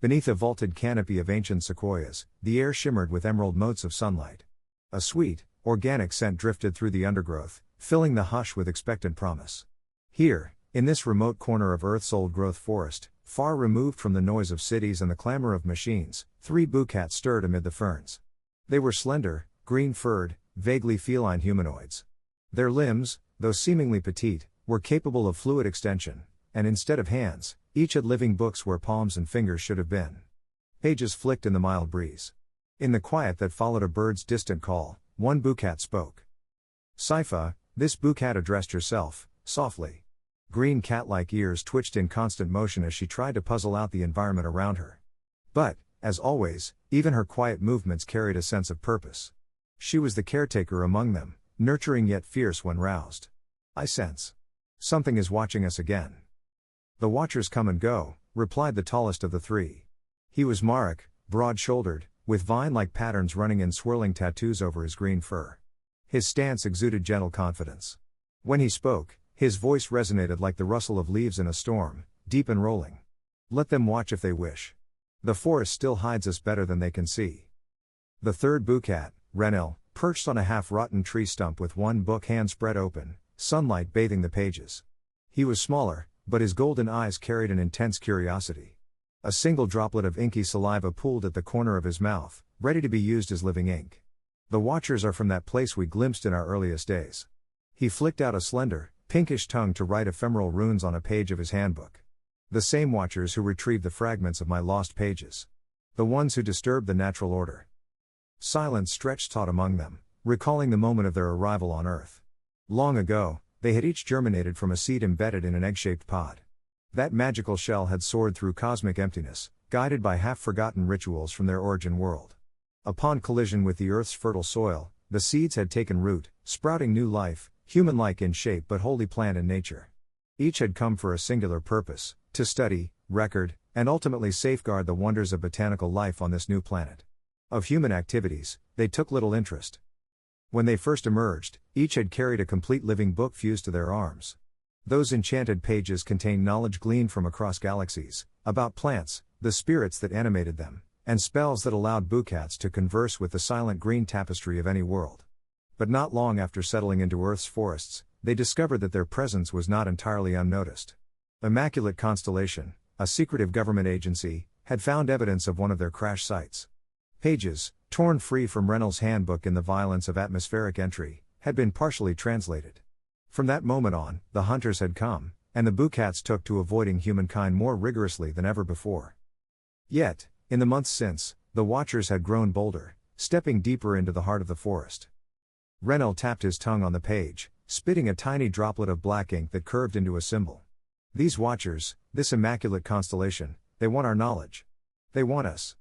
Beneath a vaulted canopy of ancient sequoias, the air shimmered with emerald motes of sunlight. A sweet, organic scent drifted through the undergrowth, filling the hush with expectant promise. Here, in this remote corner of Earth's old-growth forest, far removed from the noise of cities and the clamor of machines, 3 Boocats stirred amid the ferns. They were slender, green-furred, vaguely feline humanoids. Their limbs, though seemingly petite, were capable of fluid extension, and instead of hands, each had living books where palms and fingers should have been. Pages flicked in the mild breeze. In the quiet that followed a bird's distant call, one Boocat spoke. "Sypha," this Boocat addressed herself, softly. Green cat-like ears twitched in constant motion as she tried to puzzle out the environment around her. But, as always, even her quiet movements carried a sense of purpose. She was the caretaker among them, nurturing yet fierce when roused. "I sense something is watching us again." "The watchers come and go," replied the tallest of the 3. He was Marek, broad-shouldered, with vine-like patterns running in swirling tattoos over his green fur. His stance exuded gentle confidence. When he spoke, his voice resonated like the rustle of leaves in a storm, deep and rolling. "Let them watch if they wish. The forest still hides us better than they can see." The 3rd Boocat, Renil, perched on a half-rotten tree stump with one book hand spread open, sunlight bathing the pages. He was smaller, but his golden eyes carried an intense curiosity. A single droplet of inky saliva pooled at the corner of his mouth, ready to be used as living ink. "The watchers are from that place we glimpsed in our earliest days." He flicked out a slender, pinkish tongue to write ephemeral runes on a page of his handbook. "The same watchers who retrieved the fragments of my lost pages. The ones who disturbed the natural order." Silence stretched taut among them, recalling the moment of their arrival on Earth. Long ago, they had each germinated from a seed embedded in an egg-shaped pod. That magical shell had soared through cosmic emptiness, guided by half-forgotten rituals from their origin world. Upon collision with the Earth's fertile soil, the seeds had taken root, sprouting new life, human-like in shape but wholly plant in nature. Each had come for a singular purpose: to study, record, and ultimately safeguard the wonders of botanical life on this new planet. Of human activities, they took little interest. When they first emerged, each had carried a complete living book fused to their arms. Those enchanted pages contained knowledge gleaned from across galaxies, about plants, the spirits that animated them, and spells that allowed Boocats to converse with the silent green tapestry of any world. But not long after settling into Earth's forests, they discovered that their presence was not entirely unnoticed. Immaculate Constellation, a secretive government agency, had found evidence of one of their crash sites. Pages, torn free from Renil's handbook in the violence of atmospheric entry, had been partially translated. From that moment on, the hunters had come, and the Boocats took to avoiding humankind more rigorously than ever before. Yet, in the months since, the watchers had grown bolder, stepping deeper into the heart of the forest. Renil tapped his tongue on the page, spitting a tiny droplet of black ink that curved into a symbol. "These watchers, this immaculate constellation, they want our knowledge. They want us."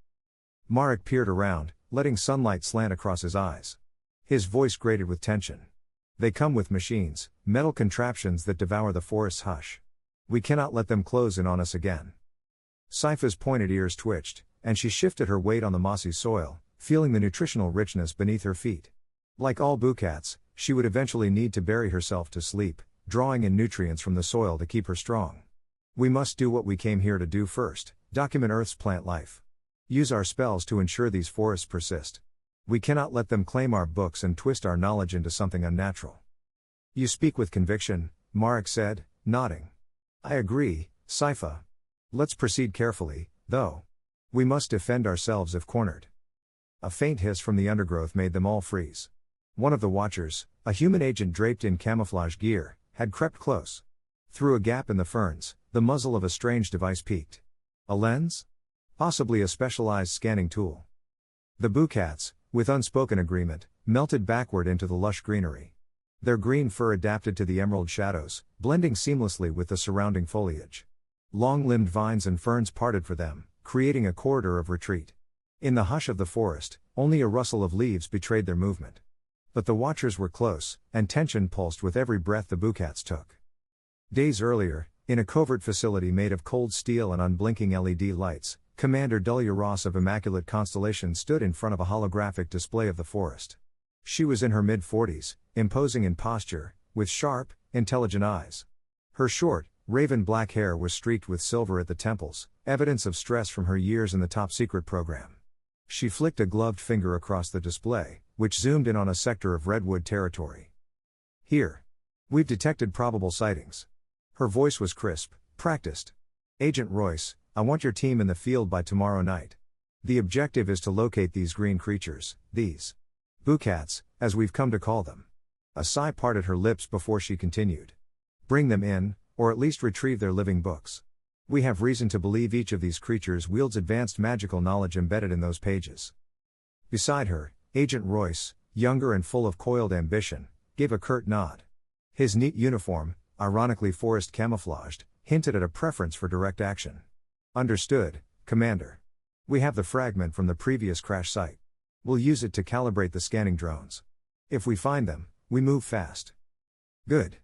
Marek peered around, letting sunlight slant across his eyes. His voice grated with tension. "They come with machines, metal contraptions that devour the forest's hush. We cannot let them close in on us again." Sypha's pointed ears twitched, and she shifted her weight on the mossy soil, feeling the nutritional richness beneath her feet. Like all Boocats, she would eventually need to bury herself to sleep, drawing in nutrients from the soil to keep her strong. "We must do what we came here to do first: document Earth's plant life. Use our spells to ensure these forests persist. We cannot let them claim our books and twist our knowledge into something unnatural." "You speak with conviction," Marek said, nodding. "I agree, Sypha. Let's proceed carefully, though. We must defend ourselves if cornered." A faint hiss from the undergrowth made them all freeze. One of the watchers, a human agent draped in camouflage gear, had crept close. Through a gap in the ferns, the muzzle of a strange device peeked. A lens? Possibly a specialized scanning tool. The Boocats, with unspoken agreement, melted backward into the lush greenery. Their green fur adapted to the emerald shadows, blending seamlessly with the surrounding foliage. Long-limbed vines and ferns parted for them, creating a corridor of retreat. In the hush of the forest, only a rustle of leaves betrayed their movement. But the watchers were close, and tension pulsed with every breath the Boocats took. Days earlier, in a covert facility made of cold steel and unblinking LED lights, Commander Dulya Ross of Immaculate Constellation stood in front of a holographic display of the forest. She was in her mid-40s, imposing in posture, with sharp, intelligent eyes. Her short, Raven black hair was streaked with silver at the temples, evidence of stress from her years in the top secret program. She flicked a gloved finger across the display, which zoomed in on a sector of redwood territory. Here. We've detected probable sightings. Her voice was crisp, practiced. Agent Royce, I want your team in the field by tomorrow night. The objective is to locate these green creatures, these Boocats, as we've come to call them. A sigh parted her lips before she continued. Bring them in, or at least retrieve their living books. We have reason to believe each of these creatures wields advanced magical knowledge embedded in those pages. Beside her, Agent Royce, younger and full of coiled ambition, gave a curt nod. His neat uniform, ironically forest camouflaged, hinted at a preference for direct action. Understood, Commander. We have the fragment from the previous crash site. We'll use it to calibrate the scanning drones. If we find them, we move fast. Good.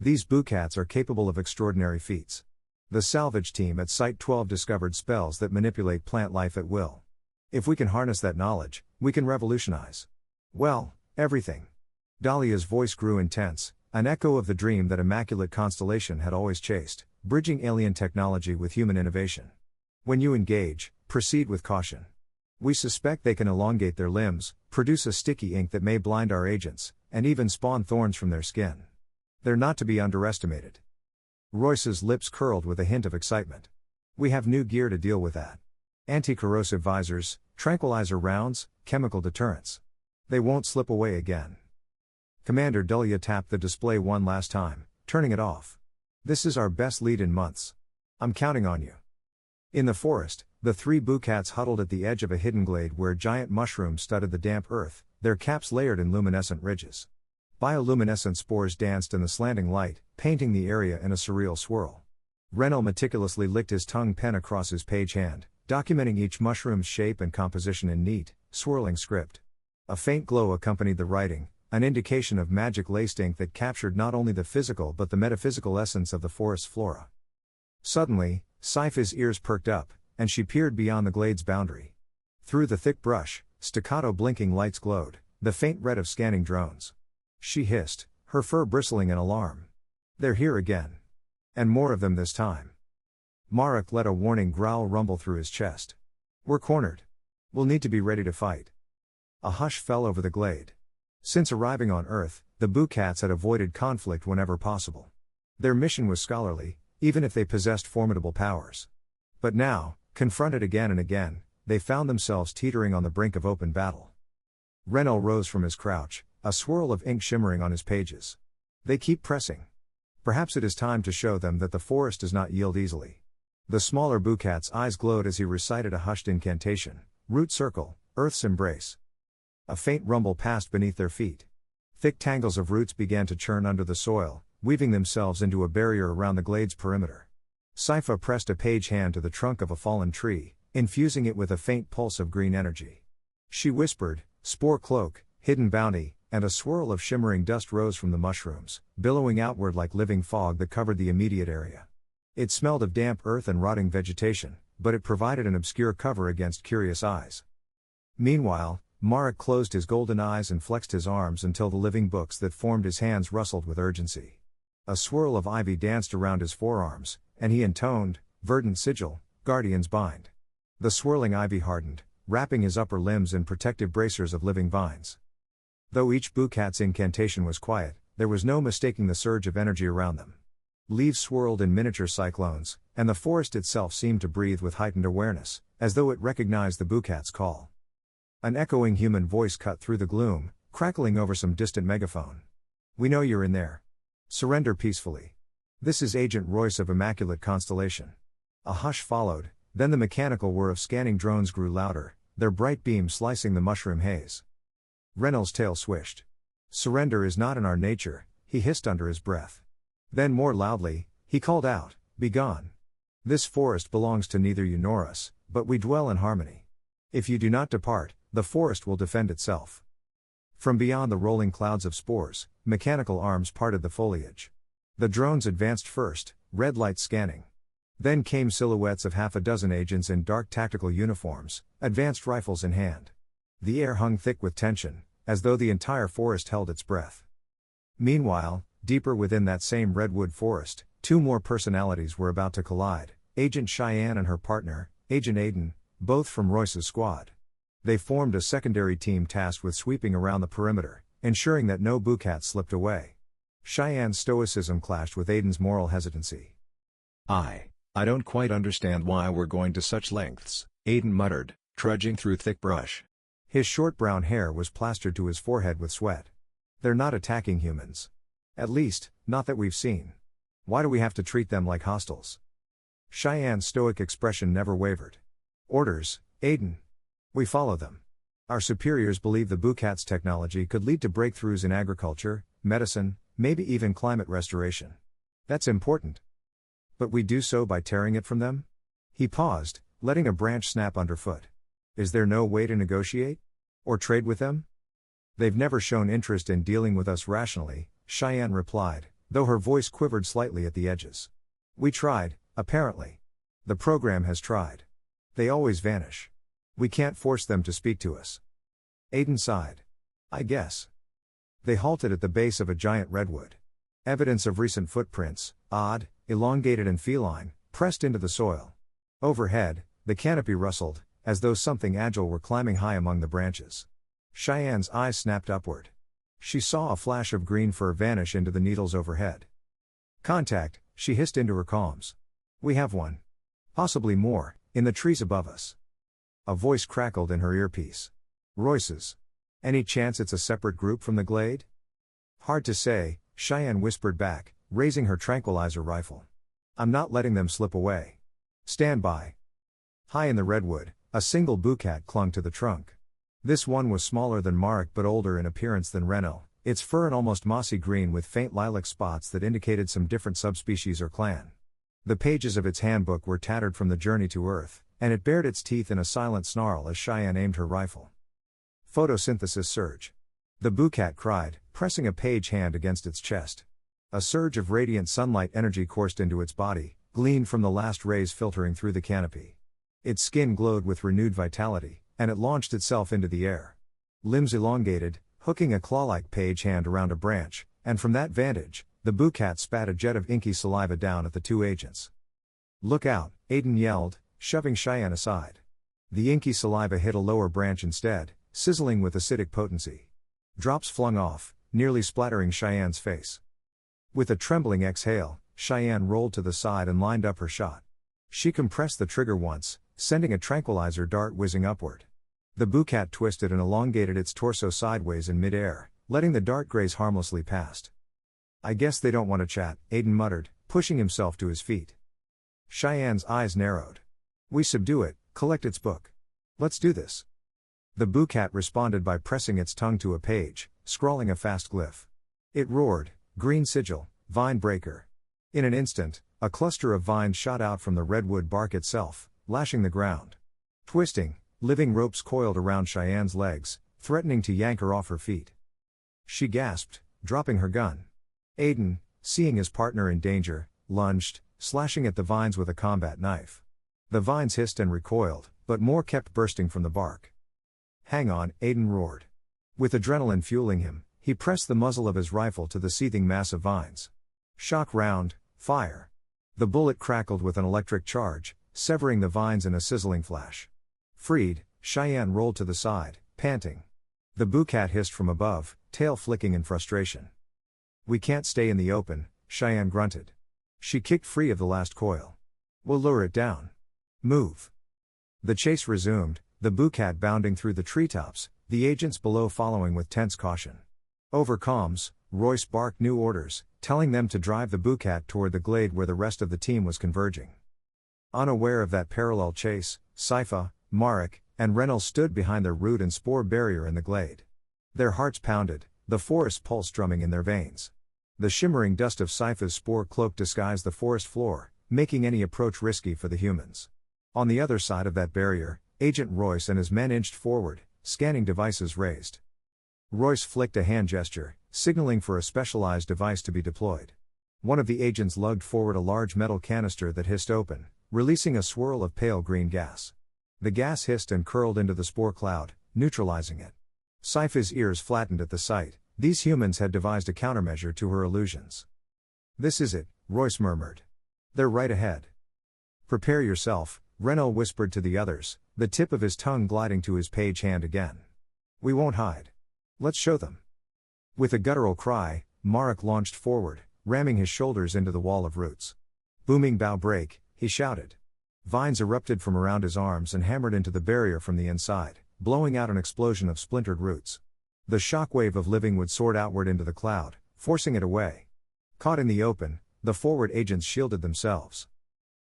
These Boocats are capable of extraordinary feats. The salvage team at Site 12 discovered spells that manipulate plant life at will. If we can harness that knowledge, we can revolutionize. Well, everything. Dahlia's voice grew intense, an echo of the dream that Immaculate Constellation had always chased, bridging alien technology with human innovation. When you engage, proceed with caution. We suspect they can elongate their limbs, produce a sticky ink that may blind our agents, and even spawn thorns from their skin. They're not to be underestimated. Royce's lips curled with a hint of excitement. We have new gear to deal with that. Anti-corrosive visors, tranquilizer rounds, chemical deterrents. They won't slip away again. Commander Dahlia tapped the display one last time, turning it off. This is our best lead in months. I'm counting on you. In the forest, the three Boocats huddled at the edge of a hidden glade where giant mushrooms studded the damp earth, their caps layered in luminescent ridges. Bioluminescent spores danced in the slanting light, painting the area in a surreal swirl. Renel meticulously licked his tongue pen across his page hand, documenting each mushroom's shape and composition in neat, swirling script. A faint glow accompanied the writing, an indication of magic laced ink that captured not only the physical but the metaphysical essence of the forest's flora. Suddenly, Saifa's ears perked up, and she peered beyond the glade's boundary. Through the thick brush, staccato blinking lights glowed, the faint red of scanning drones. She hissed, her fur bristling in alarm. They're here again. And more of them this time. Marek let a warning growl rumble through his chest. We're cornered. We'll need to be ready to fight. A hush fell over the glade. Since arriving on Earth, the Boocats had avoided conflict whenever possible. Their mission was scholarly, even if they possessed formidable powers. But now, confronted again and again, they found themselves teetering on the brink of open battle. Renel rose from his crouch, a swirl of ink shimmering on his pages. They keep pressing. Perhaps it is time to show them that the forest does not yield easily. The smaller Boocat's eyes glowed as he recited a hushed incantation. Root circle, Earth's embrace. A faint rumble passed beneath their feet. Thick tangles of roots began to churn under the soil, weaving themselves into a barrier around the glade's perimeter. Saifa pressed a page hand to the trunk of a fallen tree, infusing it with a faint pulse of green energy. She whispered, "Spore cloak, hidden bounty," and a swirl of shimmering dust rose from the mushrooms, billowing outward like living fog that covered the immediate area. It smelled of damp earth and rotting vegetation, but it provided an obscure cover against curious eyes. Meanwhile, Marek closed his golden eyes and flexed his arms until the living books that formed his hands rustled with urgency. A swirl of ivy danced around his forearms, and he intoned, "Verdant sigil, guardians bind." The swirling ivy hardened, wrapping his upper limbs in protective bracers of living vines. Though each Boocat's incantation was quiet, there was no mistaking the surge of energy around them. Leaves swirled in miniature cyclones, and the forest itself seemed to breathe with heightened awareness, as though it recognized the Boocat's call. An echoing human voice cut through the gloom, crackling over some distant megaphone. "We know you're in there. Surrender peacefully. This is Agent Royce of Immaculate Constellation." A hush followed, then the mechanical whir of scanning drones grew louder, their bright beams slicing the mushroom haze. Renel's tail swished. "Surrender is not in our nature," he hissed under his breath. Then more loudly, he called out, "Begone. This forest belongs to neither you nor us, but we dwell in harmony. If you do not depart, the forest will defend itself." From beyond the rolling clouds of spores, mechanical arms parted the foliage. The drones advanced first, red light scanning. Then came silhouettes of half a dozen agents in dark tactical uniforms, advanced rifles in hand. The air hung thick with tension, as though the entire forest held its breath. Meanwhile, deeper within that same redwood forest, two more personalities were about to collide, Agent Cheyenne and her partner, Agent Aiden, both from Royce's squad. They formed a secondary team tasked with sweeping around the perimeter, ensuring that no Boocats slipped away. Cheyenne's stoicism clashed with Aiden's moral hesitancy. I don't quite understand why we're going to such lengths, Aiden muttered, trudging through thick brush. His short brown hair was plastered to his forehead with sweat. They're not attacking humans. At least, not that we've seen. Why do we have to treat them like hostiles? Cheyenne's stoic expression never wavered. Orders, Aiden. We follow them. Our superiors believe the Boocats' technology could lead to breakthroughs in agriculture, medicine, maybe even climate restoration. That's important. But we do so by tearing it from them? He paused, letting a branch snap underfoot. Is there no way to negotiate? Or trade with them? They've never shown interest in dealing with us rationally, Cheyenne replied, though her voice quivered slightly at the edges. We tried, apparently. The program has tried. They always vanish. We can't force them to speak to us. Aiden sighed. I guess. They halted at the base of a giant redwood. Evidence of recent footprints, odd, elongated and feline, pressed into the soil. Overhead, the canopy rustled, as though something agile were climbing high among the branches. Cheyenne's eyes snapped upward. She saw a flash of green fur vanish into the needles overhead. Contact, she hissed into her comms. We have one. Possibly more, in the trees above us. A voice crackled in her earpiece. Royce's. Any chance it's a separate group from the glade? Hard to say, Cheyenne whispered back, raising her tranquilizer rifle. I'm not letting them slip away. Stand by. High in the redwood, a single Boocat clung to the trunk. This one was smaller than Marek but older in appearance than Reno, its fur an almost mossy green with faint lilac spots that indicated some different subspecies or clan. The pages of its handbook were tattered from the journey to Earth, and it bared its teeth in a silent snarl as Cheyenne aimed her rifle. Photosynthesis surge. The Boocat cried, pressing a page hand against its chest. A surge of radiant sunlight energy coursed into its body, gleaned from the last rays filtering through the canopy. Its skin glowed with renewed vitality, and it launched itself into the air. Limbs elongated, hooking a claw-like page hand around a branch, and from that vantage, the Boocat spat a jet of inky saliva down at the two agents. Look out, Aiden yelled, shoving Cheyenne aside. The inky saliva hit a lower branch instead, sizzling with acidic potency. Drops flung off, nearly splattering Cheyenne's face. With a trembling exhale, Cheyenne rolled to the side and lined up her shot. She compressed the trigger once, sending a tranquilizer dart whizzing upward. The Boocat twisted and elongated its torso sideways in mid-air, letting the dart graze harmlessly past. I guess they don't want to chat, Aiden muttered, pushing himself to his feet. Cheyenne's eyes narrowed. We subdue it, collect its book. Let's do this. The Boocat responded by pressing its tongue to a page, scrawling a fast glyph. It roared, green sigil, vine breaker. In an instant, a cluster of vines shot out from the redwood bark itself, lashing the ground. Twisting, living ropes coiled around Cheyenne's legs, threatening to yank her off her feet. She gasped, dropping her gun. Aiden, seeing his partner in danger, lunged, slashing at the vines with a combat knife. The vines hissed and recoiled, but more kept bursting from the bark. Hang on, Aiden roared. With adrenaline fueling him, he pressed the muzzle of his rifle to the seething mass of vines. Shock round, fire. The bullet crackled with an electric charge, severing the vines in a sizzling flash. Freed, Cheyenne rolled to the side, panting. The Boocat hissed from above, tail flicking in frustration. We can't stay in the open, Cheyenne grunted. She kicked free of the last coil. We'll lure it down. Move. The chase resumed, the Boocat bounding through the treetops, the agents below following with tense caution. Over comms, Royce barked new orders, telling them to drive the Boocat toward the glade where the rest of the team was converging. Unaware of that parallel chase, Sypha, Marek, and Reynolds stood behind the root and spore barrier in the glade. Their hearts pounded, the forest pulse drumming in their veins. The shimmering dust of Sypha's spore cloak disguised the forest floor, making any approach risky for the humans. On the other side of that barrier, Agent Royce and his men inched forward, scanning devices raised. Royce flicked a hand gesture, signaling for a specialized device to be deployed. One of the agents lugged forward a large metal canister that hissed open, releasing a swirl of pale green gas. The gas hissed and curled into the spore cloud, neutralizing it. Sypha's ears flattened at the sight. These humans had devised a countermeasure to her illusions. This is it, Royce murmured. They're right ahead. Prepare yourself, Renault whispered to the others, the tip of his tongue gliding to his page hand again. We won't hide. Let's show them. With a guttural cry, Marek launched forward, ramming his shoulders into the wall of roots. Booming bow break, he shouted. Vines erupted from around his arms and hammered into the barrier from the inside, blowing out an explosion of splintered roots. The shockwave of living wood soared outward into the cloud, forcing it away. Caught in the open, the forward agents shielded themselves.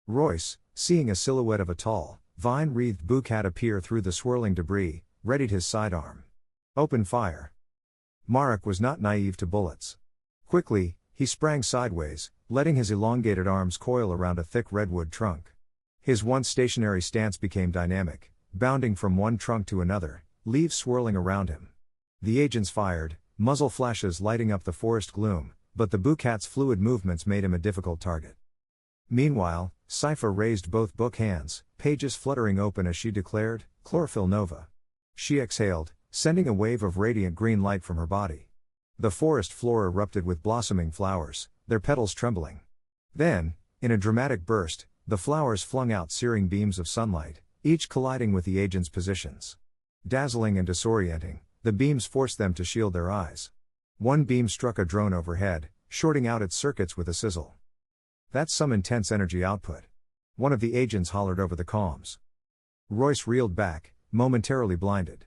Royce, seeing a silhouette of a tall, vine-wreathed Boocat appear through the swirling debris, readied his sidearm. Open fire. Marek was not naive to bullets. Quickly, he sprang sideways, letting his elongated arms coil around a thick redwood trunk. His once stationary stance became dynamic, bounding from one trunk to another, leaves swirling around him. The agents fired, muzzle flashes lighting up the forest gloom, but the Boocat's fluid movements made him a difficult target. Meanwhile, Sypha raised both book hands, pages fluttering open as she declared, "Chlorophyll Nova." She exhaled, sending a wave of radiant green light from her body. The forest floor erupted with blossoming flowers, their petals trembling. Then, in a dramatic burst, the flowers flung out searing beams of sunlight, each colliding with the agents' positions. Dazzling and disorienting, the beams forced them to shield their eyes. One beam struck a drone overhead, shorting out its circuits with a sizzle. That's some intense energy output. One of the agents hollered over the comms. Royce reeled back, momentarily blinded.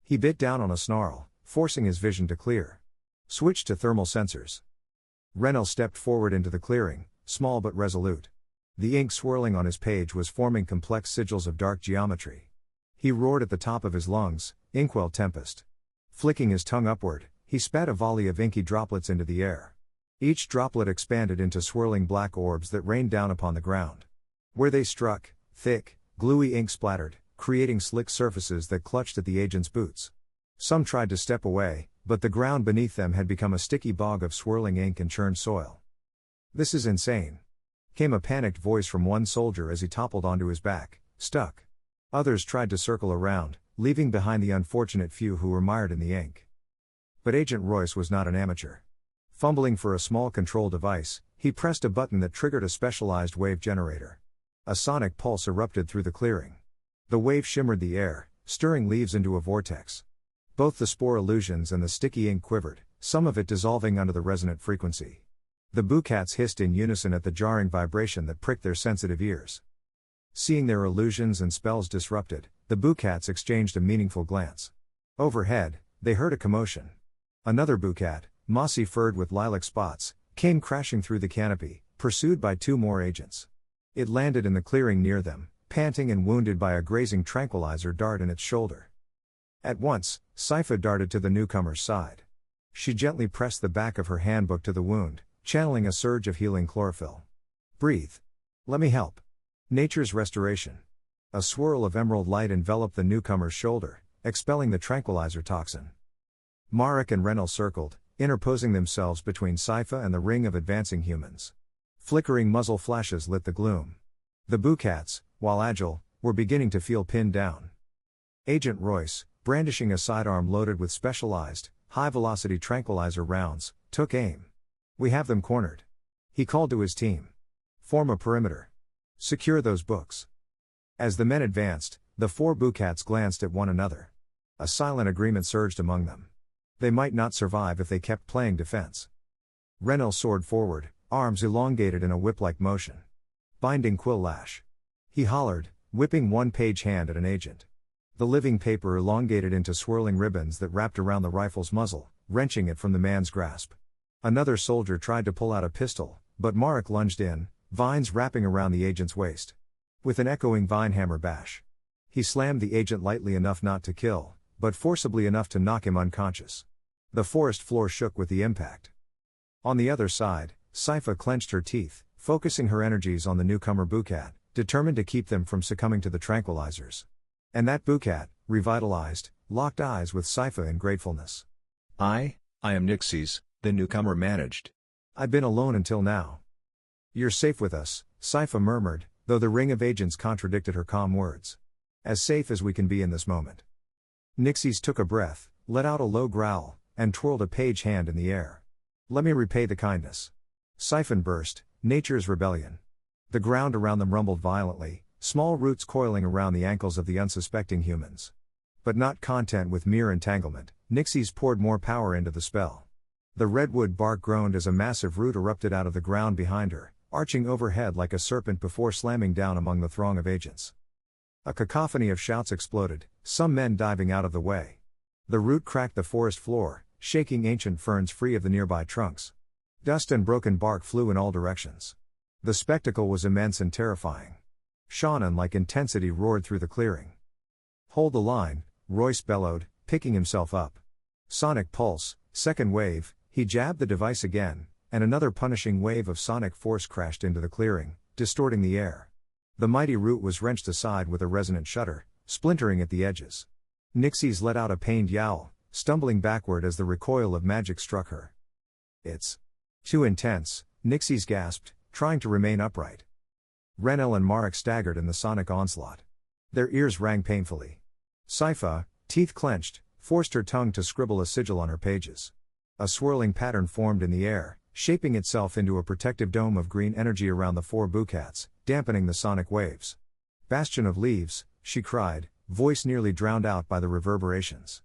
He bit down on a snarl, forcing his vision to clear. Switch to thermal sensors. Renault stepped forward into the clearing, small but resolute. The ink swirling on his page was forming complex sigils of dark geometry. He roared at the top of his lungs, inkwell tempest. Flicking his tongue upward, he spat a volley of inky droplets into the air. Each droplet expanded into swirling black orbs that rained down upon the ground. Where they struck, thick, gluey ink splattered, creating slick surfaces that clutched at the agents' boots. Some tried to step away, but the ground beneath them had become a sticky bog of swirling ink and churned soil. "This is insane," came a panicked voice from one soldier as he toppled onto his back, stuck. Others tried to circle around, leaving behind the unfortunate few who were mired in the ink. But Agent Royce was not an amateur. Fumbling for a small control device, he pressed a button that triggered a specialized wave generator. A sonic pulse erupted through the clearing. The wave shimmered the air, stirring leaves into a vortex. Both the spore illusions and the sticky ink quivered, some of it dissolving under the resonant frequency. The Boocats hissed in unison at the jarring vibration that pricked their sensitive ears. Seeing their illusions and spells disrupted, the Boocats exchanged a meaningful glance. Overhead, they heard a commotion. Another Boocat, mossy furred with lilac spots, came crashing through the canopy, pursued by two more agents. It landed in the clearing near them, panting and wounded by a grazing tranquilizer dart in its shoulder. At once, Sypha darted to the newcomer's side. She gently pressed the back of her handbook to the wound, channeling a surge of healing chlorophyll. "Breathe. Let me help." Nature's restoration. A swirl of emerald light enveloped the newcomer's shoulder, expelling the tranquilizer toxin. Marek and Renault circled, interposing themselves between Sypha and the ring of advancing humans. Flickering muzzle flashes lit the gloom. The Boocats, while agile, were beginning to feel pinned down. Agent Royce, brandishing a sidearm loaded with specialized, high-velocity tranquilizer rounds, took aim. "We have them cornered." He called to his team. "Form a perimeter. Secure those books." As the men advanced, the four Boocats glanced at one another. A silent agreement surged among them. They might not survive if they kept playing defense. Renault soared forward, arms elongated in a whip-like motion. Binding quill lash. He hollered, whipping one page hand at an agent. The living paper elongated into swirling ribbons that wrapped around the rifle's muzzle, wrenching it from the man's grasp. Another soldier tried to pull out a pistol, but Marek lunged in, vines wrapping around the agent's waist. With an echoing vine hammer bash, he slammed the agent lightly enough not to kill, but forcibly enough to knock him unconscious. The forest floor shook with the impact. On the other side, Sypha clenched her teeth, focusing her energies on the newcomer Boocat, determined to keep them from succumbing to the tranquilizers. And that Boocat, revitalized, locked eyes with Sypha in gratefulness. I am Nixies," the newcomer managed. "I've been alone until now." "You're safe with us," Sypha murmured, though the ring of agents contradicted her calm words. "As safe as we can be in this moment." Nixies took a breath, let out a low growl, and twirled a page hand in the air. "Let me repay the kindness." Siphon burst, Nature's rebellion. The ground around them rumbled violently, small roots coiling around the ankles of the unsuspecting humans. But not content with mere entanglement, Nixies poured more power into the spell. The redwood bark groaned as a massive root erupted out of the ground behind her, arching overhead like a serpent before slamming down among the throng of agents. A cacophony of shouts exploded, some men diving out of the way. The root cracked the forest floor, shaking ancient ferns free of the nearby trunks. Dust and broken bark flew in all directions. The spectacle was immense and terrifying. Shaman-like intensity roared through the clearing. "Hold the line," Royce bellowed, picking himself up. Sonic pulse, second wave. He jabbed the device again, and another punishing wave of sonic force crashed into the clearing, distorting the air. The mighty root was wrenched aside with a resonant shudder, splintering at the edges. Nixies let out a pained yowl, stumbling backward as the recoil of magic struck her. "It's too intense," Nixies gasped, trying to remain upright. Renel and Marek staggered in the sonic onslaught. Their ears rang painfully. Sypha, teeth clenched, forced her tongue to scribble a sigil on her pages. A swirling pattern formed in the air, shaping itself into a protective dome of green energy around the 4 Boocats, dampening the sonic waves. "Bastion of leaves," she cried, voice nearly drowned out by the reverberations.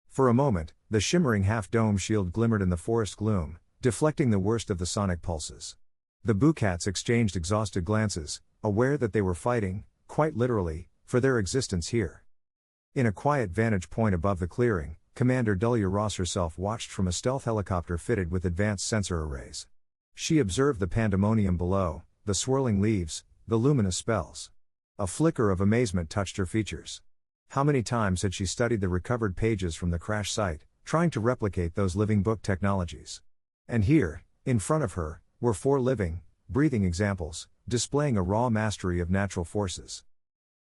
For a moment, the shimmering half-dome shield glimmered in the forest gloom, deflecting the worst of the sonic pulses. The Boocats exchanged exhausted glances, aware that they were fighting, quite literally, for their existence here. In a quiet vantage point above the clearing, Commander Dahlia Ross herself watched from a stealth helicopter fitted with advanced sensor arrays. She observed the pandemonium below, the swirling leaves, the luminous spells. A flicker of amazement touched her features. How many times had she studied the recovered pages from the crash site, trying to replicate those living book technologies? And here, in front of her, were 4 living, breathing examples, displaying a raw mastery of natural forces.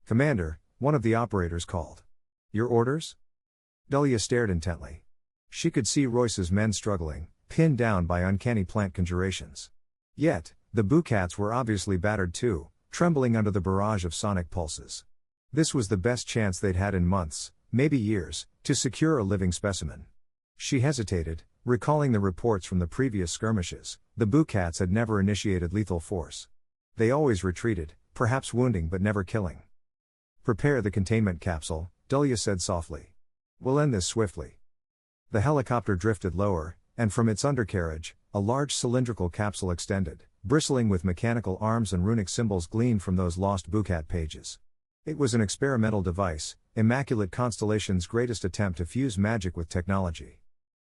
"Commander," one of the operators called. "Your orders?" Dahlia stared intently. She could see Royce's men struggling, pinned down by uncanny plant conjurations. Yet, the Boocats were obviously battered too, trembling under the barrage of sonic pulses. This was the best chance they'd had in months, maybe years, to secure a living specimen. She hesitated, recalling the reports from the previous skirmishes. The Boocats had never initiated lethal force. They always retreated, perhaps wounding but never killing. "Prepare the containment capsule," Dahlia said softly. "We'll end this swiftly." The helicopter drifted lower, and from its undercarriage, a large cylindrical capsule extended, bristling with mechanical arms and runic symbols gleaned from those lost Boocat pages. It was an experimental device, Immaculate Constellation's greatest attempt to fuse magic with technology.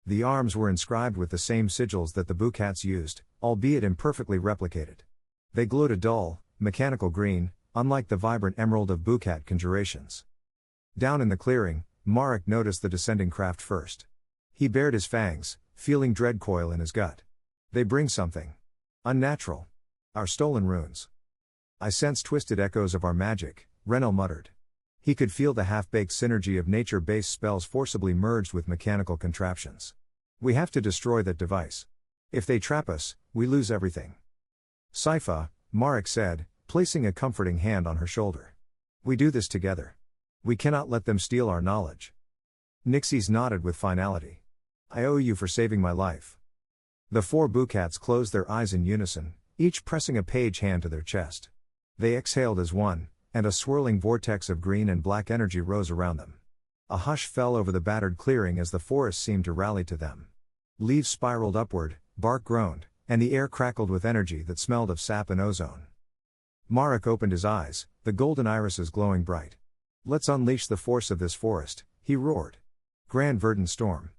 The arms were inscribed with the same sigils that the Boocats used, albeit imperfectly replicated. They glowed a dull, mechanical green, unlike the vibrant emerald of Boocat conjurations. Down in the clearing, Marek noticed the descending craft first. He bared his fangs, feeling dread coil in his gut. "They bring something unnatural. Our stolen runes." "I sense twisted echoes of our magic," Renel muttered. He could feel the half-baked synergy of nature-based spells forcibly merged with mechanical contraptions. "We have to destroy that device. If they trap us, we lose everything." "Sypha," Marek said, placing a comforting hand on her shoulder. "We do this together. We cannot let them steal our knowledge." Nixies nodded with finality. "I owe you for saving my life." The 4 Boocats closed their eyes in unison, each pressing a page hand to their chest. They exhaled as one, and a swirling vortex of green and black energy rose around them. A hush fell over the battered clearing as the forest seemed to rally to them. Leaves spiraled upward, bark groaned, and the air crackled with energy that smelled of sap and ozone. Marek opened his eyes, the golden irises glowing bright. "Let's unleash the force of this forest," he roared. Grand verdant storm.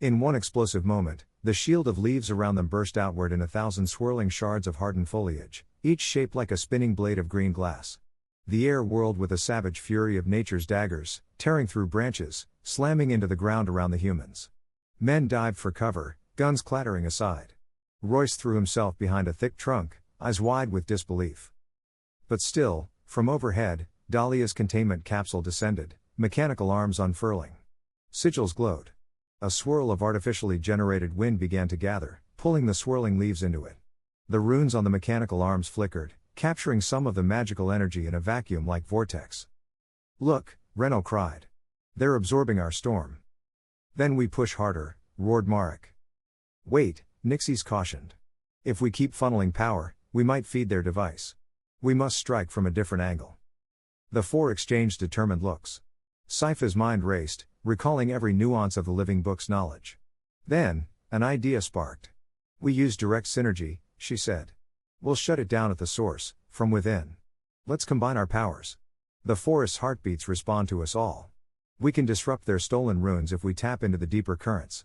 In one explosive moment, the shield of leaves around them burst outward in 1,000 swirling shards of hardened foliage, each shaped like a spinning blade of green glass. The air whirled with a savage fury of nature's daggers, tearing through branches, slamming into the ground around the humans. Men dived for cover, guns clattering aside. Royce threw himself behind a thick trunk, eyes wide with disbelief. But still, from overhead, Dahlia's containment capsule descended, mechanical arms unfurling. Sigils glowed. A swirl of artificially generated wind began to gather, pulling the swirling leaves into it. The runes on the mechanical arms flickered, capturing some of the magical energy in a vacuum-like vortex. "Look," Renel cried. "They're absorbing our storm." "Then we push harder," roared Marek. "Wait," Nixies cautioned. If we keep funneling power, we might feed their device. We must strike from a different angle. The four exchanged determined looks. Saifa's mind raced, recalling every nuance of the living book's knowledge. Then, an idea sparked. We use direct synergy, she said. We'll shut it down at the source, from within. Let's combine our powers. The forest's heartbeats respond to us all. We can disrupt their stolen runes if we tap into the deeper currents.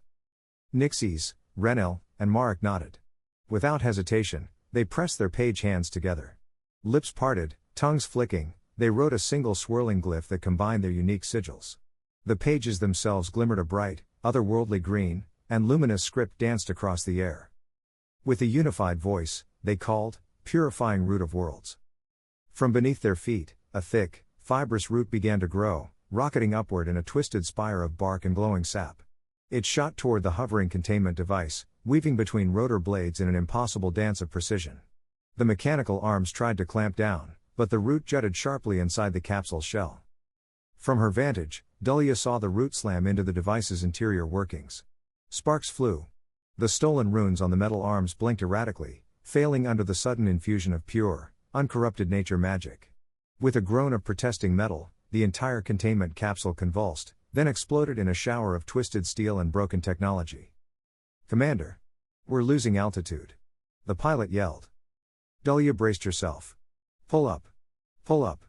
Nixie's, Renel, and Marek nodded. Without hesitation, they pressed their page hands together. Lips parted, tongues flicking, they wrote a single swirling glyph that combined their unique sigils. The pages themselves glimmered a bright, otherworldly green, and luminous script danced across the air. With a unified voice, they called, Purifying Root of Worlds. From beneath their feet, a thick, fibrous root began to grow, rocketing upward in a twisted spire of bark and glowing sap. It shot toward the hovering containment device, weaving between rotor blades in an impossible dance of precision. The mechanical arms tried to clamp down, but the root jutted sharply inside the capsule's shell. From her vantage, Dahlia saw the root slam into the device's interior workings. Sparks flew. The stolen runes on the metal arms blinked erratically, failing under the sudden infusion of pure, uncorrupted nature magic. With a groan of protesting metal, the entire containment capsule convulsed, then exploded in a shower of twisted steel and broken technology. Commander! We're losing altitude. The pilot yelled. Dahlia braced herself. Pull up. Pull up.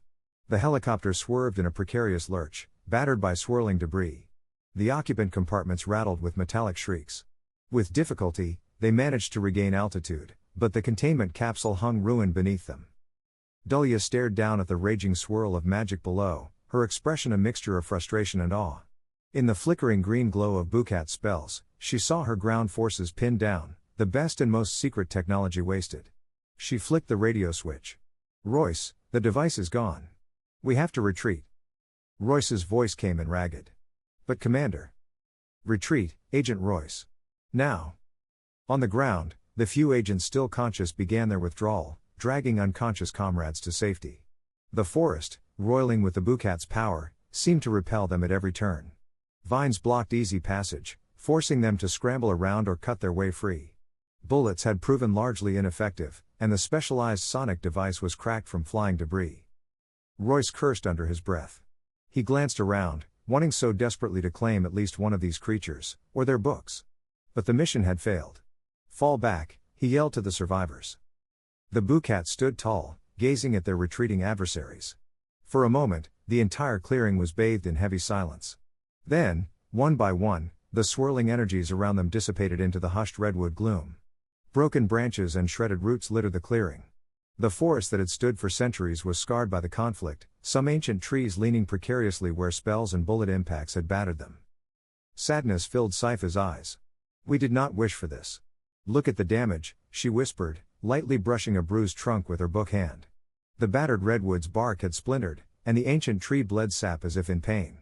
The helicopter swerved in a precarious lurch, battered by swirling debris. The occupant compartments rattled with metallic shrieks. With difficulty, they managed to regain altitude, but the containment capsule hung ruined beneath them. Dahlia stared down at the raging swirl of magic below, her expression a mixture of frustration and awe. In the flickering green glow of Boocats' spells, she saw her ground forces pinned down, the best and most secret technology wasted. She flicked the radio switch. Royce, the device is gone. We have to retreat. Royce's voice came in ragged. But Commander. Retreat, Agent Royce. Now. On the ground, the few agents still conscious began their withdrawal, dragging unconscious comrades to safety. The forest, roiling with the Boocats' power, seemed to repel them at every turn. Vines blocked easy passage, forcing them to scramble around or cut their way free. Bullets had proven largely ineffective, and the specialized sonic device was cracked from flying debris. Royce cursed under his breath. He glanced around, wanting so desperately to claim at least one of these creatures, or their books. But the mission had failed. Fall back, he yelled to the survivors. The Boocats stood tall, gazing at their retreating adversaries. For a moment, the entire clearing was bathed in heavy silence. Then, one by one, the swirling energies around them dissipated into the hushed redwood gloom. Broken branches and shredded roots littered the clearing. The forest that had stood for centuries was scarred by the conflict, some ancient trees leaning precariously where spells and bullet impacts had battered them. Sadness filled Saifa's eyes. We did not wish for this. Look at the damage, she whispered, lightly brushing a bruised trunk with her book hand. The battered redwood's bark had splintered, and the ancient tree bled sap as if in pain.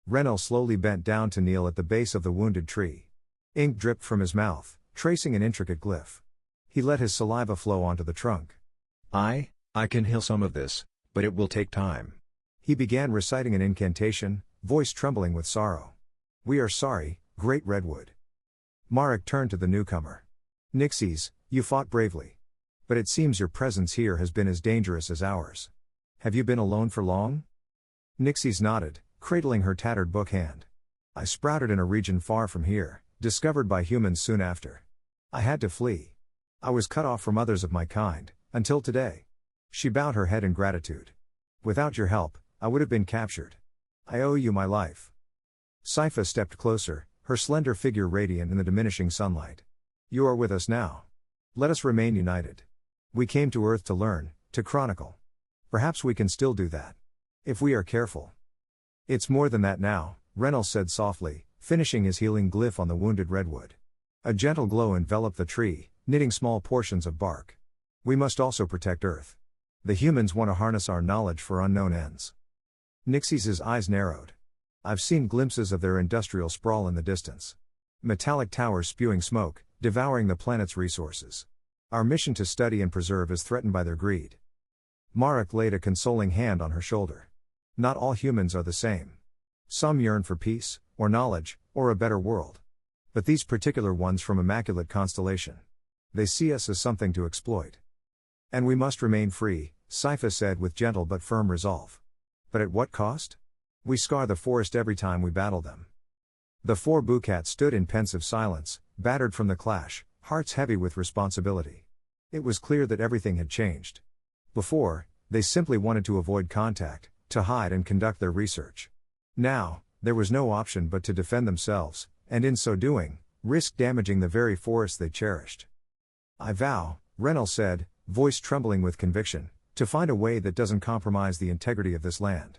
Renel slowly bent down to kneel at the base of the wounded tree. Ink dripped from his mouth, tracing an intricate glyph. He let his saliva flow onto the trunk. I can heal some of this, but it will take time. He began reciting an incantation, voice trembling with sorrow. We are sorry, great redwood. Marek turned to the newcomer. Nixies, you fought bravely. But it seems your presence here has been as dangerous as ours. Have you been alone for long? Nixies nodded, cradling her tattered book hand. I sprouted in a region far from here, discovered by humans soon after. I had to flee. I was cut off from others of my kind, until today. She bowed her head in gratitude. Without your help, I would have been captured. I owe you my life. Saifa stepped closer, her slender figure radiant in the diminishing sunlight. You are with us now. Let us remain united. We came to Earth to learn, to chronicle. Perhaps we can still do that. If we are careful. It's more than that now, Renel said softly, finishing his healing glyph on the wounded redwood. A gentle glow enveloped the tree, knitting small portions of bark. We must also protect Earth. The humans want to harness our knowledge for unknown ends. Nixies' eyes narrowed. I've seen glimpses of their industrial sprawl in the distance. Metallic towers spewing smoke, devouring the planet's resources. Our mission to study and preserve is threatened by their greed. Marek laid a consoling hand on her shoulder. Not all humans are the same. Some yearn for peace, or knowledge, or a better world. But these particular ones from Immaculate Constellation. They see us as something to exploit. And we must remain free, Saifa said with gentle but firm resolve. But at what cost? We scar the forest every time we battle them. The 4 Boocats stood in pensive silence, battered from the clash, hearts heavy with responsibility. It was clear that everything had changed. Before, they simply wanted to avoid contact, to hide and conduct their research. Now, there was no option but to defend themselves, and in so doing, risk damaging the very forest they cherished. I vow, Rennell said, voice trembling with conviction, to find a way that doesn't compromise the integrity of this land.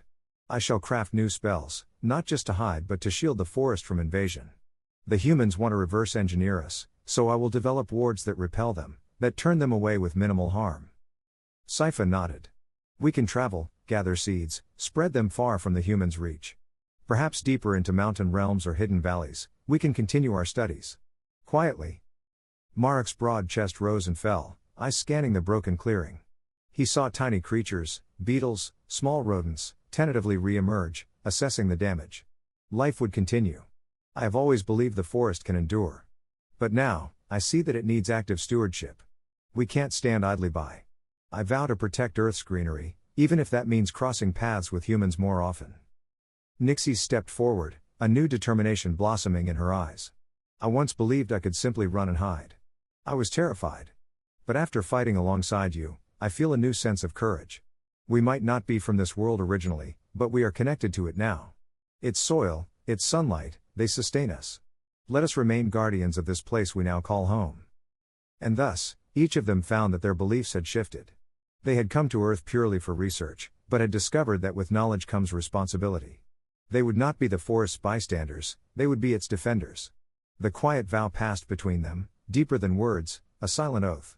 I shall craft new spells, not just to hide but to shield the forest from invasion. The humans want to reverse engineer us, so I will develop wards that repel them, that turn them away with minimal harm. Saifa nodded. We can travel, gather seeds, spread them far from the humans' reach. Perhaps deeper into mountain realms or hidden valleys, we can continue our studies. Quietly. Marek's broad chest rose and fell, eyes scanning the broken clearing. He saw tiny creatures, beetles, small rodents, tentatively re-emerge, assessing the damage. Life would continue. I have always believed the forest can endure. But now, I see that it needs active stewardship. We can't stand idly by. I vow to protect Earth's greenery, even if that means crossing paths with humans more often. Nixie stepped forward, a new determination blossoming in her eyes. I once believed I could simply run and hide. I was terrified. But after fighting alongside you, I feel a new sense of courage. We might not be from this world originally, but we are connected to it now. Its soil, its sunlight, they sustain us. Let us remain guardians of this place we now call home. And thus, each of them found that their beliefs had shifted. They had come to Earth purely for research, but had discovered that with knowledge comes responsibility. They would not be the forest's bystanders, they would be its defenders. The quiet vow passed between them, deeper than words, a silent oath.